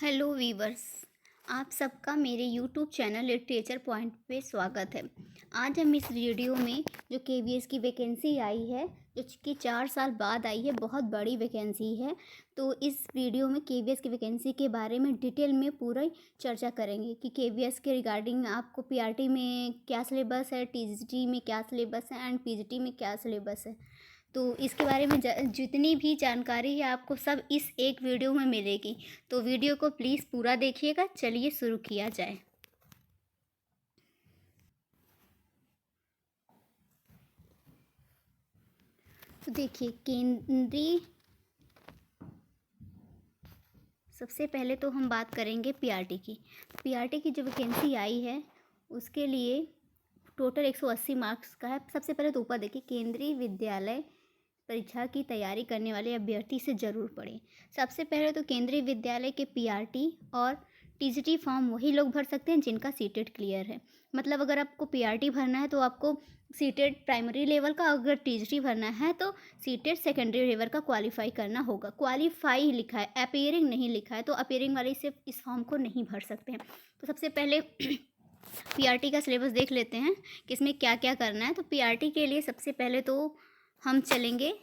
Hello viewers. आप सबका मेरे यूट्यूब चैनल लिटरेचर पॉइंट पे स्वागत है। आज हम इस वीडियो में जो केवीएस की वैकेंसी आई है, जो कि 4 साल बाद आई है, बहुत बड़ी वैकेंसी है। तो इस वीडियो में केवीएस की वैकेंसी के बारे में डिटेल में पूरा चर्चा करेंगे कि केवीएस के रिगार्डिंग आपको पीआरटी में क्या सिलेबस है, टीजीटी में क्या सिलेबस है एंड पीजीटी में क्या सिलेबस है। तो इसके बारे में जितनी भी जानकारी है आपको सब इस एक वीडियो में मिलेगी। तो वीडियो को प्लीज़ पूरा देखिएगा। चलिए शुरू किया जाए। तो देखिए, केंद्रीय सबसे पहले तो हम बात करेंगे पीआरटी की। पीआरटी की जो वैकेंसी आई है उसके लिए टोटल 180 मार्क्स का है। सबसे पहले तो ऊपर देखिए, केंद्रीय विद्यालय परीक्षा की तैयारी करने वाले अभ्यर्थी से ज़रूर पढ़ें। सबसे पहले तो केंद्रीय विद्यालय के पीआरटी और टीजीटी फॉर्म वही लोग भर सकते हैं जिनका सीटेट क्लियर है। मतलब अगर आपको पीआरटी भरना है तो आपको सीटेट प्राइमरी लेवल का, अगर टीजीटी भरना है तो सीटेट सेकेंडरी लेवल का क्वालिफाई करना होगा। क्वालिफाई लिखा है, अपीयरिंग नहीं लिखा है, तो अपीयरिंग वाले इस फॉर्म को नहीं भर सकते हैं। तो सबसे पहले पीआरटी का सिलेबस देख लेते हैं कि इसमें क्या क्या करना है। तो पीआरटी के लिए सबसे पहले तो हम चलेंगे,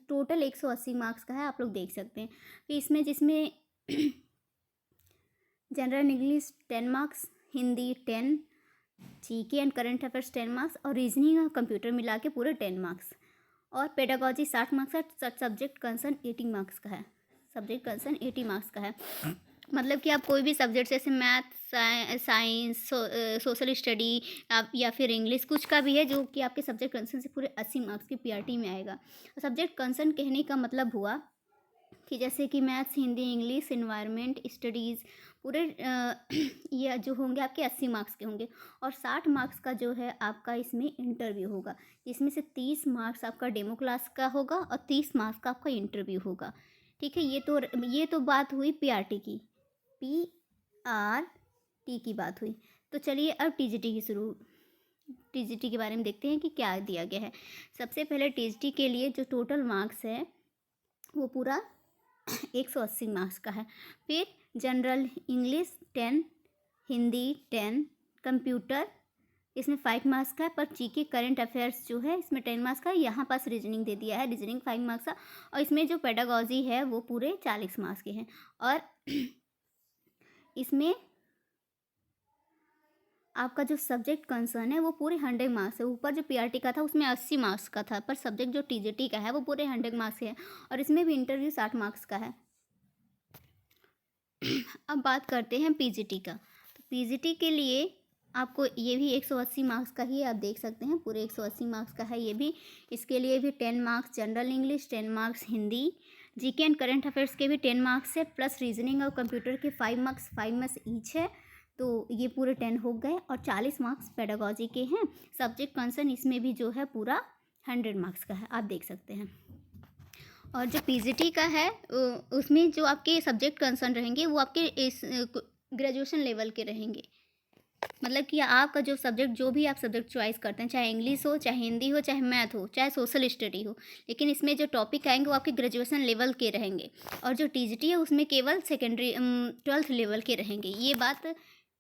टोटल 180 मार्क्स का है, आप लोग देख सकते हैं। तो इसमें जिसमें general English 10 marks, Hindi 10, GK and current affairs 10 marks और रीजनिंग और कंप्यूटर मिला के पूरे 10 मार्क्स, और पेडागोजी 60 मार्क्स का, सब्जेक्ट कंसर्न 80 मार्क्स का है। सब्जेक्ट कंसर्न 80 मार्क्स का है। मतलब कि आप कोई भी सब्जेक्ट जैसे मैथ, साइंस, सोशल स्टडी या फिर इंग्लिश, कुछ का भी है जो कि आपके सब्जेक्ट कंसर्न से पूरे 80 मार्क्स की पीआरटी में आएगा। सब्जेक्ट कंसर्न कहने का मतलब हुआ कि जैसे कि maths, Hindi, English, environment studies पूरे ये जो होंगे आपके 80 मार्क्स के होंगे। और 60 मार्क्स का जो है आपका इसमें इंटरव्यू होगा, जिसमें से 30 मार्क्स आपका डेमो क्लास का होगा और 30 मार्क्स का आपका इंटरव्यू होगा। ठीक है, ये तो बात हुई पीआरटी की, पीआरटी की बात हुई। तो चलिए अब टीजीटी के बारे में देखते हैं कि क्या दिया गया है। सबसे पहले टीजीटी के लिए जो टोटल मार्क्स है वो पूरा 180 मार्क्स का है। फिर जनरल इंग्लिश 10, हिंदी 10, कंप्यूटर इसमें 5 मार्क्स का है, पर जीके करंट अफेयर्स जो है इसमें 10 मार्क्स का है। यहाँ पास रीजनिंग दे दिया है, रीजनिंग 5 मार्क्स का। और इसमें जो पेडागोजी है वो पूरे 40 मार्क्स के हैं। और इसमें आपका जो सब्जेक्ट कंसर्न है वो पूरे 100 मार्क्स है। ऊपर जो पीआरटी का था उसमें 80 मार्क्स का था, पर सब्जेक्ट जो टीजीटी का है वो पूरे 100 मार्क्स के है। और इसमें भी इंटरव्यू 60 मार्क्स का है। अब बात करते हैं पीजीटी का। तो पीजीटी के लिए आपको ये भी 180 मार्क्स का ही, आप देख सकते हैं पूरे 180 मार्क्स का है ये भी। इसके लिए भी 10 marks general English, 10 marks Hindi, GK and current affairs के भी 10 मार्क्स है, प्लस रीजनिंग और कंप्यूटर के 5 मार्क्स ईच है। तो ये पूरे 10 हो गए। और 40 मार्क्स पेडागोजी के हैं। सब्जेक्ट कंसर्न इसमें भी जो है पूरा 100 मार्क्स का है, आप देख सकते हैं। और जो पीजीटी का है उसमें जो आपके सब्जेक्ट कंसर्न रहेंगे वो आपके इस ग्रेजुएशन लेवल के रहेंगे। मतलब कि आपका जो सब्जेक्ट, जो भी आप सब्जेक्ट चॉइस करते हैं, चाहे इंग्लिश हो, चाहे हिंदी हो, चाहे मैथ हो, चाहे सोशल स्टडी हो, लेकिन इसमें जो टॉपिक आएंगे वो आपके ग्रेजुएशन लेवल के रहेंगे। और जो टीजीटी है उसमें केवल सेकेंडरी 12th लेवल के रहेंगे। ये बात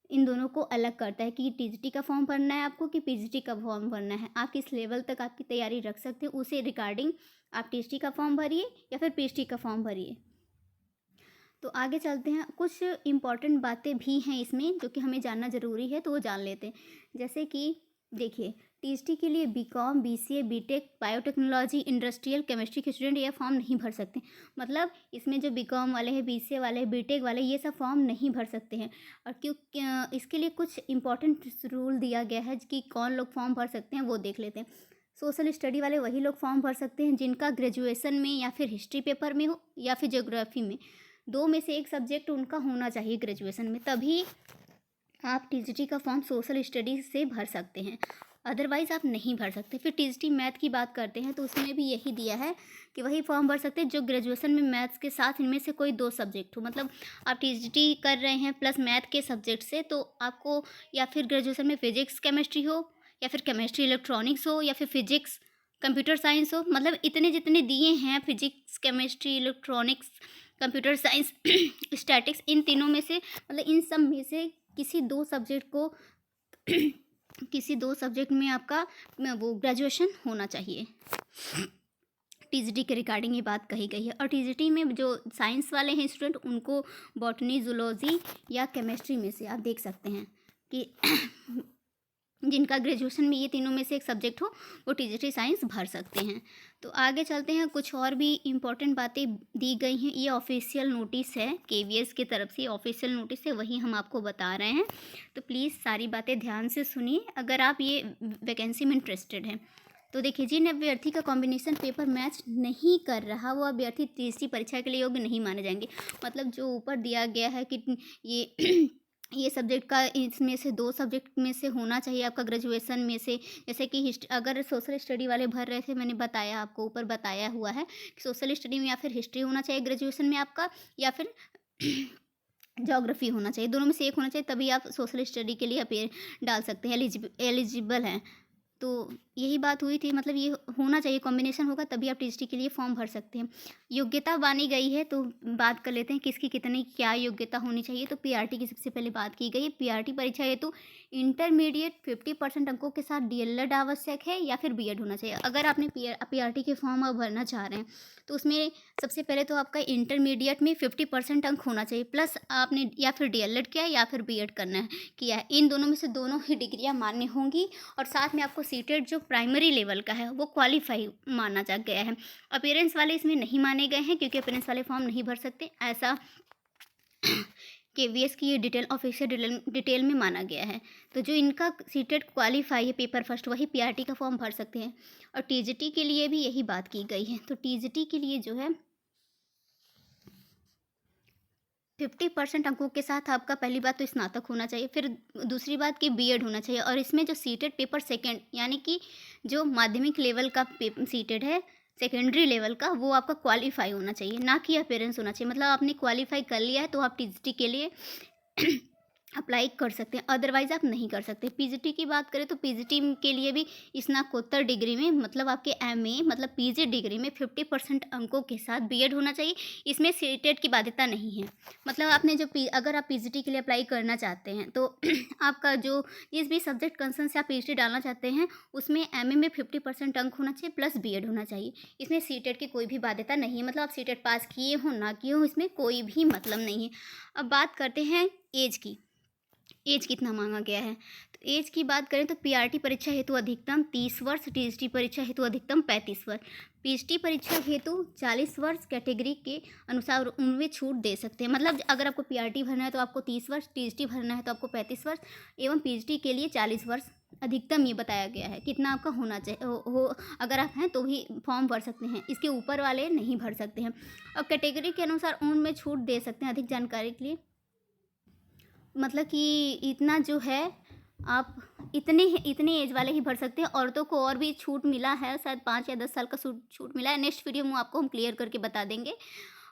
इन दोनों को अलग करता है कि टीजीटी का फॉर्म भरना है आपको कि पीजीटी का फॉर्म भरना है। आप किस लेवल तक आपकी तैयारी रख सकते हो उसे रिगार्डिंग आप टीजीटी का फॉर्म भरिए या फिर पीजीटी का फॉर्म भरिए। तो आगे चलते हैं, कुछ इम्पॉर्टेंट बातें भी हैं इसमें जो कि हमें जानना ज़रूरी है, तो वो जान लेते हैं। जैसे कि देखिए, टीजीटी के लिए BCom, BCA, BTech, biotechnology, industrial chemistry के स्टूडेंट ये फॉर्म नहीं भर सकते। मतलब इसमें जो बीकॉम वाले हैं, बीसीए वाले हैं, बीटेक वाले, ये सब फॉर्म नहीं भर सकते हैं। और इसके लिए कुछ इंपॉर्टेंट रूल दिया गया है कि कौन लोग फॉर्म भर सकते हैं, वो देख लेते हैं। सोशल स्टडी वाले वही लोग फॉर्म भर सकते हैं जिनका ग्रेजुएशन में या फिर हिस्ट्री पेपर में हो या फिर ज्योग्राफी में, 2 में से एक सब्जेक्ट उनका होना चाहिए ग्रेजुएशन में, तभी आप टीजीटी का फॉर्म सोशल स्टडीज़ से भर सकते हैं, अदरवाइज़ आप नहीं भर सकते। फिर टीजीटी मैथ की बात करते हैं तो उसमें भी यही दिया है कि वही फॉर्म भर सकते हैं जो ग्रेजुएशन में मैथ्स के साथ इनमें से कोई 2 सब्जेक्ट हो। मतलब आप टीजीटी कर रहे हैं प्लस मैथ के सब्जेक्ट से, तो आपको या फिर ग्रेजुएशन में फिजिक्स केमिस्ट्री हो, या फिर केमिस्ट्री इलेक्ट्रॉनिक्स हो, या फिर फिजिक्स कंप्यूटर साइंस हो। मतलब इतने जितने दिए हैं, physics chemistry electronics computer science, statistics, इन तीनों में से मतलब इन सब में से किसी दो सब्जेक्ट को किसी दो सब्जेक्ट में आपका वो ग्रेजुएशन होना चाहिए। टीजीटी के रिगार्डिंग ये बात कही गई है। और टीजीटी में जो साइंस वाले हैं स्टूडेंट, उनको बॉटनी, जूलॉजी या केमिस्ट्री में से आप देख सकते हैं कि जिनका ग्रेजुएशन में ये तीनों में से एक सब्जेक्ट हो वो टीजीटी साइंस भर सकते हैं। तो आगे चलते हैं, कुछ और भी इम्पोर्टेंट बातें दी गई हैं। ये ऑफिशियल नोटिस है, केवीएस की तरफ से ऑफिशियल नोटिस है, वही हम आपको बता रहे हैं। तो प्लीज़ सारी बातें ध्यान से सुनिए अगर आप ये वैकेंसी में इंटरेस्टेड हैं। तो देखिए, जिन अभ्यर्थी का कॉम्बिनेशन पेपर मैच नहीं कर रहा वो अभ्यर्थी तीसरी परीक्षा के लिए योग्य नहीं माने जाएंगे। मतलब जो ऊपर दिया गया है कि ये सब्जेक्ट का इसमें से दो सब्जेक्ट में से होना चाहिए आपका ग्रेजुएशन में से। जैसे कि अगर सोशल स्टडी वाले भर रहे थे, मैंने बताया आपको, ऊपर बताया हुआ है कि सोशल स्टडी में या फिर हिस्ट्री होना चाहिए ग्रेजुएशन में आपका, या फिर ज्योग्राफी होना चाहिए। दोनों में से एक होना चाहिए, तभी आप सोशल स्टडी के लिए अपेयर डाल सकते हैं, एलिजिबल हैं। तो यही बात हुई थी, मतलब ये होना चाहिए, कॉम्बिनेशन होगा तभी आप टीजीटी के लिए फॉर्म भर सकते हैं। योग्यता मानी गई है, तो बात कर लेते हैं किसकी कितनी क्या योग्यता होनी चाहिए। तो पीआरटी की सबसे पहले बात की गई है। पीआरटी परीक्षा हेतु इंटरमीडिएट 50% अंकों के साथ डीएलएड आवश्यक है या फिर बीएड होना चाहिए। अगर आपने पीआरटी के फॉर्म आप भरना चाह रहे हैं तो उसमें सबसे पहले तो आपका इंटरमीडिएट में 50% अंक होना चाहिए, प्लस आपने या फिर डीएलएड किया या फिर बीएड किया है। इन दोनों में से दोनों ही डिग्रियाँ मान्य होंगी। और साथ में आपको सीटेट जो प्राइमरी लेवल का है वो क्वालिफाई माना जा गया है। अपीयरेंस वाले इसमें नहीं माने गए हैं क्योंकि अपीयरेंस वाले फॉर्म नहीं भर सकते, ऐसा केवीएस की ये डिटेल ऑफिशियल डिटेल में माना गया है। तो जो इनका सीटेट क्वालिफाई है पेपर फर्स्ट, वही पीआरटी का फॉर्म भर सकते हैं। और टीजीटी के लिए भी यही बात की गई है। तो टीजीटी के लिए जो है 50% अंकों के साथ आपका पहली बात तो स्नातक होना चाहिए, फिर दूसरी बात कि बीएड होना चाहिए। और इसमें जो सीटेड पेपर सेकंड, यानी कि जो माध्यमिक लेवल का सीटेड है सेकेंडरी लेवल का, वो आपका क्वालिफाई होना चाहिए, ना कि अपीयरेंस होना चाहिए। मतलब आपने क्वालिफाई कर लिया है तो आप टीजीटी के लिए अप्लाई कर सकते हैं, अदरवाइज़ आप नहीं कर सकते। पीजीटी की बात करें तो पीजीटी के लिए भी स्नातकोत्तर डिग्री में, मतलब आपके एमए मतलब पीजी डिग्री में 50% अंकों के साथ बीएड होना चाहिए। इसमें सीटेट की बाध्यता नहीं है। मतलब आपने जो अगर आप पीजीटी के लिए अप्लाई करना चाहते हैं तो आपका जो जिस भी सब्जेक्ट कंसर्न से आप पीजीटी डालना चाहते हैं उसमें एमए में 50% अंक होना चाहिए प्लस बीएड होना चाहिए। इसमें सीटेट की कोई भी बाध्यता नहीं है। मतलब आप सीटेट पास किए हो ना किए हो, इसमें कोई भी मतलब नहीं है। अब बात करते हैं एज की। एज कितना मांगा गया है। तो एज की बात करें तो पीआरटी परीक्षा हेतु अधिकतम 30 वर्ष, टीजीटी परीक्षा हेतु अधिकतम 35 वर्ष, पीजीटी परीक्षा हेतु 40 वर्ष कैटेगरी के अनुसार उनमें छूट दे सकते हैं। मतलब अगर आपको पीआरटी भरना है तो आपको 30 वर्ष, टीजीटी भरना है तो आपको 35 वर्ष एवं पीजीटी के लिए 40 वर्ष अधिकतम ये बताया गया है कितना आपका होना चाहिए अगर आप हैं तो भी फॉर्म भर सकते हैं, इसके ऊपर वाले नहीं भर सकते हैं। अब कैटेगरी के अनुसार उनमें छूट दे सकते हैं। अधिक जानकारी के लिए मतलब कि इतना जो है आप इतने एज वाले ही भर सकते हैं। औरतों को और भी छूट मिला है, शायद 5 या 10 साल का छूट मिला है। नेक्स्ट वीडियो में आपको हम क्लियर करके बता देंगे।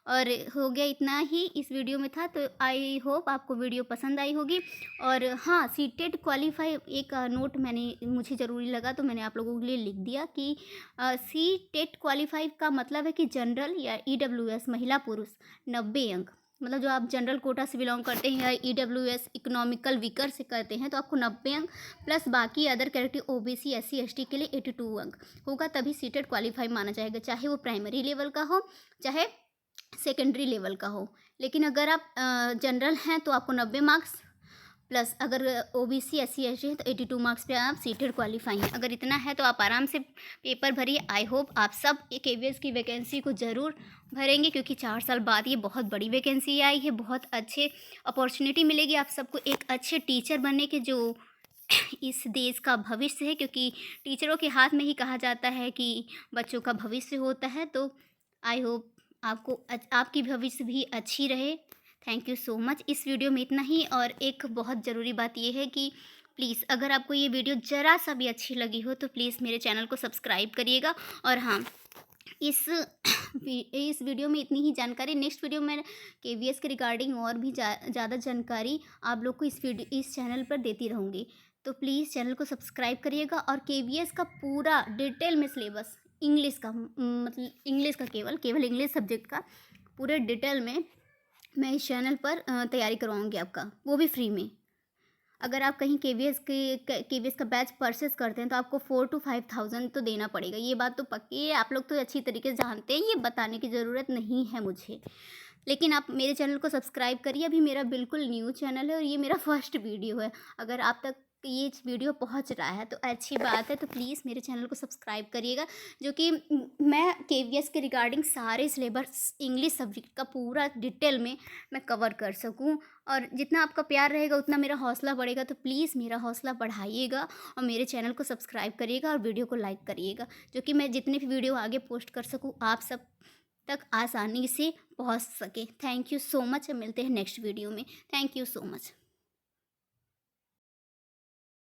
और हो गया इतना ही इस वीडियो में था। तो आई होप आपको वीडियो पसंद आई होगी। और हाँ, सीटेट क्वालिफाई एक नोट मुझे ज़रूरी लगा तो मैंने आप लोगों के लिए लिख दिया कि सीटेट क्वालिफाई का मतलब है कि जनरल या ईडब्ल्यूएस महिला पुरुष 90 अंक, मतलब जो आप जनरल कोटा से बिलोंग करते हैं या ईडब्ल्यूएस इकोनॉमिकल वीकर से करते हैं तो आपको 90 अंक प्लस बाकी other category OBC SC ST के लिए 82 अंक होगा, तभी सीटेट क्वालिफाई माना जाएगा, चाहे वो प्राइमरी लेवल का हो चाहे सेकेंडरी लेवल का हो। लेकिन अगर आप जनरल हैं तो आपको 90 मार्क्स प्लस अगर ओबीसी एससी एसटी है तो 82 मार्क्स पे आप सीटेड क्वालिफाई हैं। अगर इतना है तो आप आराम से पेपर भरिए। आई होप आप सब केवीएस की वैकेंसी को ज़रूर भरेंगे क्योंकि 4 साल बाद ये बहुत बड़ी वैकेंसी आई है, बहुत अच्छे अपॉर्चुनिटी मिलेगी आप सबको एक अच्छे टीचर बनने के, जो इस देश का भविष्य है। क्योंकि टीचरों के हाथ में ही कहा जाता है कि बच्चों का भविष्य होता है। तो आई होप आपकी भविष्य भी अच्छी रहे। Thank you so much. इस वीडियो में इतना ही। और एक बहुत ज़रूरी बात यह है कि प्लीज़ अगर आपको ये वीडियो ज़रा सा भी अच्छी लगी हो तो प्लीज़ मेरे चैनल को सब्सक्राइब करिएगा। और हाँ, इस वीडियो में इतनी ही जानकारी। नेक्स्ट वीडियो में केवीएस के रिगार्डिंग और भी ज़्यादा जानकारी आप लोग को इस चैनल पर देती रहूँगी। तो प्लीज़ चैनल को सब्सक्राइब करिएगा। और केवीएस का पूरा डिटेल में सिलेबस इंग्लिश का, मतलब इंग्लिश का केवल इंग्लिश सब्जेक्ट का पूरे डिटेल में मैं इस चैनल पर तैयारी करवाऊँगी आपका, वो भी फ्री में। अगर आप कहीं केवीएस का बैच परचेस करते हैं तो आपको 4 to 5,000 तो देना पड़ेगा, ये बात तो पक्की है। आप लोग तो अच्छी तरीके से जानते हैं, ये बताने की ज़रूरत नहीं है मुझे। लेकिन आप मेरे चैनल को सब्सक्राइब करिए, अभी मेरा बिल्कुल न्यू चैनल है और ये मेरा फर्स्ट वीडियो है। अगर आप तक ये वीडियो पहुंच रहा है तो अच्छी बात है, तो प्लीज़ मेरे चैनल को सब्सक्राइब करिएगा, जो कि मैं केवीएस के रिगार्डिंग सारे सिलेबस इंग्लिश सब्जेक्ट का पूरा डिटेल में मैं कवर कर सकूं। और जितना आपका प्यार रहेगा उतना मेरा हौसला बढ़ेगा, तो प्लीज़ मेरा हौसला बढ़ाइएगा और मेरे चैनल को सब्सक्राइब करिएगा और वीडियो को लाइक करिएगा, जो कि मैं जितने भी वीडियो आगे पोस्ट कर सकूँ आप सब तक आसानी से पहुंच सके। Thank you so much. मिलते हैं नेक्स्ट वीडियो में। Thank you so much.